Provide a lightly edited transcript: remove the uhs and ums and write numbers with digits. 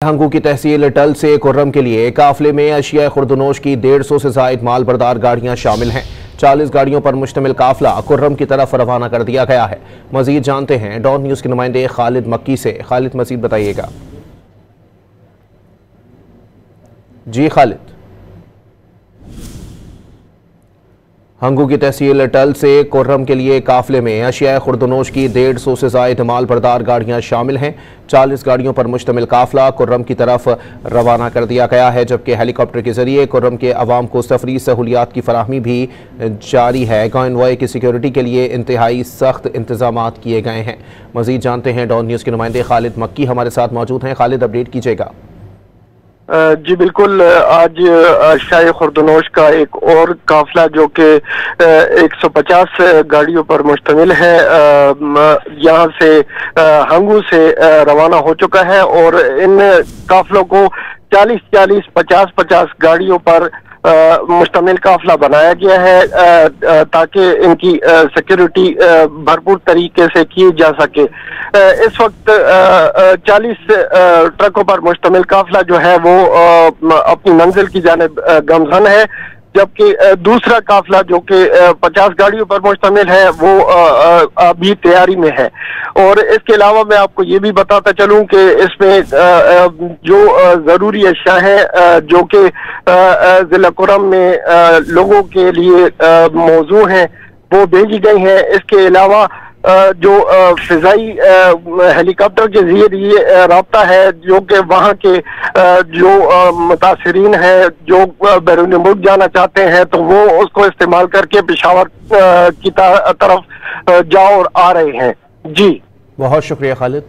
हंगू की तहसील टल से कुर्रम के लिए काफिले में अशिया खुर्दनोश की 150 से जायद माल बरदार गाड़ियां शामिल हैं। 40 गाड़ियों पर मुश्तमिल काफिला कुर्रम की तरफ रवाना कर दिया गया है। मजीद जानते हैं डॉन न्यूज के नुमाइंदे खालिद मक्की से। खालिद, मजीद बताइएगा। जी खालिद। हंगू की तहसील टल से कुर्रम के लिए काफिले में अशिया खुर्दनोश की 150 से जायद माल बरदार गाड़ियां शामिल हैं। 40 गाड़ियों पर मुश्तमिल काफिला कुर्रम की तरफ रवाना कर दिया गया है, जबकि हेलीकॉप्टर के जरिए कुर्रम के अवाम को सफरी सहूलियात की फराहमी भी जारी है। कॉन्वॉय की सिक्योरिटी के लिए इंतहाई सख्त इंतजाम किए गए हैं। मजीद जानते हैं डॉन न्यूज़ के नुमाइंदे खालिद मक्की हमारे साथ मौजूद हैं। खालिद, अपडेट कीजिएगा। जी बिल्कुल, आज शाह खुर्दनोश का एक और काफिला जो कि 150 गाड़ियों पर मुश्तमिल है यहाँ से हंगू से रवाना हो चुका है और इन काफिलों को 40-40, 50-50 गाड़ियों पर मुश्तमिल काफिला बनाया गया है ताकि इनकी सिक्योरिटी भरपूर तरीके से की जा सके। इस वक्त 40 ट्रकों पर मुश्तमिल काफिला जो है वो अपनी मंजिल की जानिब गमजन है, जबकि दूसरा काफिला जो कि 50 गाड़ियों पर मुश्तमिल है वो अभी तैयारी में है। और इसके अलावा मैं आपको ये भी बताता चलूं कि इसमें जो जरूरी अशिया है जो कि जिला कुर्रम में लोगों के लिए मौजू हैं वो भेजी गई हैं। इसके अलावा जो फिजाई हेलीकॉप्टर के जरिए राब्ता है जो कि वहाँ के जो मुतासरीन है जो बैरून मुल्क जाना चाहते हैं तो वो उसको इस्तेमाल करके पेशावर की तरफ जा और आ रहे हैं। जी बहुत शुक्रिया खालिद।